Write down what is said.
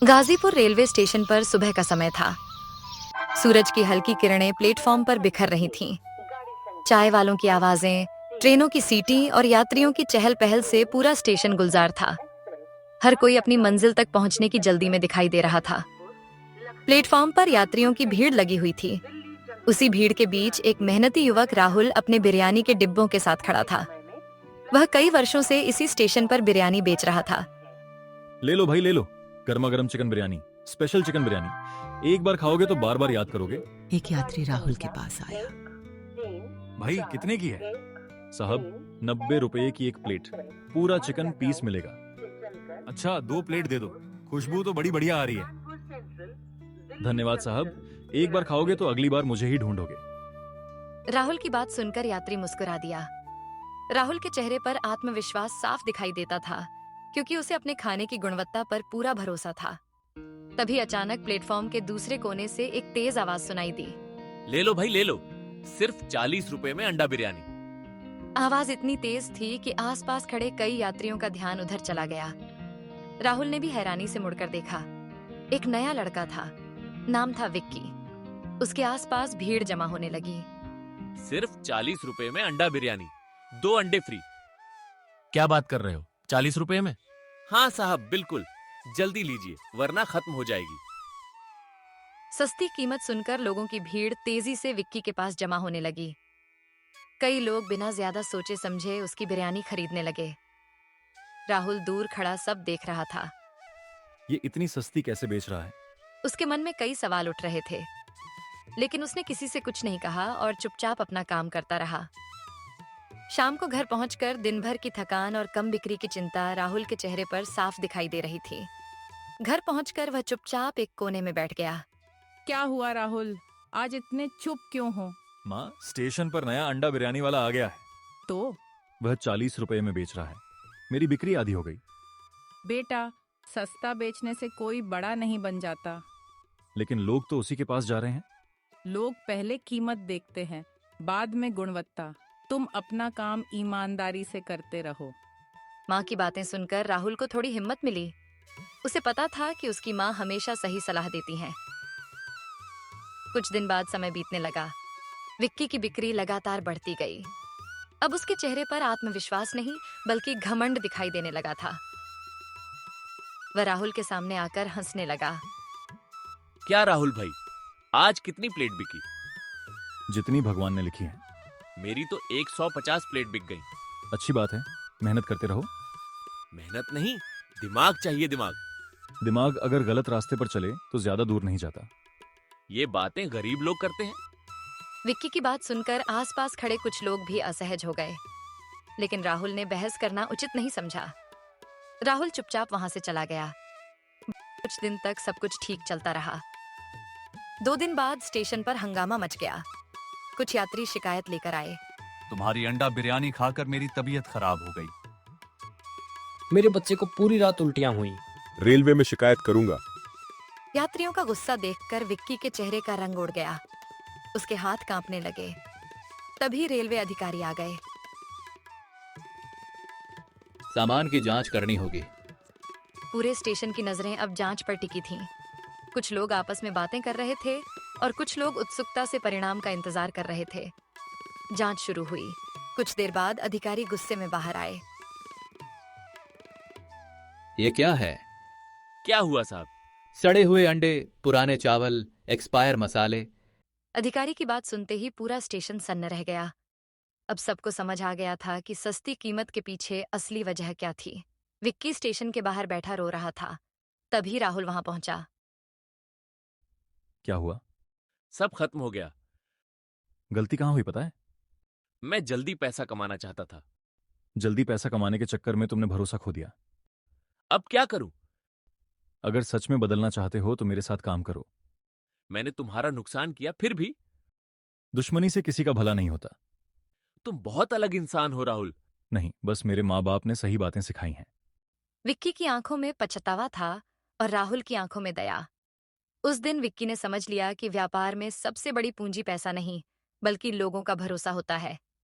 Ghazipur railway station पर सुबह का समय था। सूरज की हल्की किरणें प्लेटफॉर्म पर बिखर रही थीं। चाय वालों की आवाजें, ट्रेनों की सीटी और यात्रियों की चहल पहल से पूरा स्टेशन गुलजार था। हर कोई अपनी मंजिल तक पहुंचने की जल्दी में दिखाई दे रहा था। प्लेटफॉर्म पर यात्रियों की भीड़ लगी हुई थी। उसी भीड़ के बीच एक मेहनती युवक राहुल अपने बिरयानी के डिब्बों के साथ खड़ा था। वह कई वर्षों से इसी स्टेशन पर बिरयानी बेच रहा था। ले लो भाई ले लो, गर्मा गर्म chicken biryani, special chicken biryani. एक बार खाओगे तो बार बार याद करोगे। एक यात्री राहुल के पास आया। भाई कितने की है? साहब 90 रुपए की एक प्लेट, पूरा चिकन पीस मिलेगा। अच्छा 2 प्लेट दे दो, खुशबू तो बड़ी बढ़िया आ रही है। धन्यवाद साहब, एक बार खाओगे तो अगली बार मुझे ही ढूंढोगे। राहुल की बात सुनकर यात्री मुस्कुरा दिया। राहुल के चेहरे पर आत्मविश्वास साफ दिखाई देता था, क्योंकि उसे अपने खाने की गुणवत्ता पर पूरा भरोसा था। तभी अचानक प्लेटफॉर्म के दूसरे कोने से एक तेज आवाज सुनाई दी। ले लो भाई ले लो, सिर्फ 40 रुपए में अंडा बिरयानी। आवाज इतनी तेज थी कि आसपास खड़े कई यात्रियों का ध्यान उधर चला गया। राहुल ने भी हैरानी से मुड़कर देखा। एक नया लड़का था, नाम था विक्की। उसके आसपास भीड़ जमा होने लगी। सिर्फ 40 रुपए में अंडा बिरयानी, 2 अंडे फ्री। क्या बात कर रहे हो? 40 रुपए में? हाँ साहब बिल्कुल, जल्दी लीजिए वरना खत्म हो जाएगी। सस्ती कीमत सुनकर लोगों की भीड़ तेजी से विक्की के पास जमा होने लगी। कई लोग बिना ज्यादा सोचे समझे उसकी बिरयानी खरीदने लगे। राहुल दूर खड़ा सब देख रहा था। ये इतनी सस्ती कैसे बेच रहा है? उसके मन में कई सवाल उठ रहे थे, लेकिन उसने किसी से कुछ नहीं कहा और चुपचाप अपना काम करता रहा। शाम को घर पहुंचकर दिन भर की थकान और कम बिक्री की चिंता राहुल के चेहरे पर साफ दिखाई दे रही थी। घर पहुंचकर वह चुपचाप एक कोने में बैठ गया। क्या हुआ राहुल, आज इतने चुप क्यों हो? माँ, स्टेशन पर नया अंडा बिरयानी वाला आ गया है। तो वह 40 रुपए में बेच रहा है। मेरी बिक्री आधी हो गई। बेटा, सस्ता बेचने से कोई बड़ा नहीं बन जाता। लेकिन लोग तो उसी के पास जा रहे हैं। लोग पहले कीमत देखते हैं, बाद में गुणवत्ता। तुम अपना काम ईमानदारी से करते रहो। माँ की बातें सुनकर राहुल को थोड़ी हिम्मत मिली। उसे पता था कि उसकी माँ हमेशा सही सलाह देती हैं। कुछ दिन बाद समय बीतने लगा। विक्की की बिक्री लगातार बढ़ती गई। अब उसके चेहरे पर आत्मविश्वास नहीं बल्कि घमंड दिखाई देने लगा था। वह राहुल के सामने आकर हंसने लगा। क्या राहुल भाई, आज कितनी प्लेट बिकी? जितनी भगवान ने लिखी है। मेरी तो 150 प्लेट बिक गई। अच्छी बात है, मेहनत करते रहो। मेहनत नहीं, दिमाग चाहिए दिमाग। दिमाग अगर गलत रास्ते पर चले तो ज्यादा दूर नहीं जाता। ये बातें गरीब लोग करते हैं। विक्की की बात सुनकर आसपास खड़े कुछ लोग भी असहज हो गए, लेकिन राहुल ने बहस करना उचित नहीं समझा। राहुल चुपचाप वहां से चला गया। कुछ दिन तक सब कुछ ठीक चलता रहा। 2 दिन बाद स्टेशन पर हंगामा मच गया। कुछ यात्री शिकायत लेकर आए। तुम्हारी अंडा बिरयानी खाकर मेरी तबीयत खराब हो गई। मेरे बच्चे को पूरी रात उल्टियां हुई। रेलवे में शिकायत करूंगा। यात्रियों का गुस्सा देखकर विक्की के चेहरे का रंग उड़ गया। उसके हाथ कांपने लगे। तभी रेलवे अधिकारी आ गए। सामान की जांच करनी होगी। पूरे स्टेशन की नजरें अब जांच पर टिकी थीं। कुछ लोग आपस में बातें कर रहे थे और कुछ लोग उत्सुकता से परिणाम का इंतजार कर रहे थे। जांच शुरू हुई। कुछ देर बाद अधिकारी गुस्से में बाहर आए। ये क्या है? क्या हुआ साहब? सड़े हुए अंडे, पुराने चावल, एक्सपायर मसाले। अधिकारी की बात सुनते ही पूरा स्टेशन सन्न रह गया। अब सबको समझ आ गया था कि सस्ती कीमत के पीछे असली वजह क्या थी। विक्की स्टेशन के बाहर बैठा रो रहा था। तभी राहुल वहां पहुंचा। क्या हुआ? सब खत्म हो गया। गलती कहाँ हुई पता है? मैं जल्दी पैसा कमाना चाहता था। जल्दी पैसा कमाने के चक्कर में तुमने भरोसा खो दिया। अब क्या करूं? अगर सच में बदलना चाहते हो तो मेरे साथ काम करो। मैंने तुम्हारा नुकसान किया फिर भी? दुश्मनी से किसी का भला नहीं होता। तुम बहुत अलग इंसान हो राहुल। नहीं, बस मेरे माँ बाप ने सही बातें सिखाई हैं। विक्की की आंखों में पछतावा था और राहुल की आंखों में दया। उस दिन विक्की ने समझ लिया कि व्यापार में सबसे बड़ी पूंजी पैसा नहीं बल्कि लोगों का भरोसा होता है।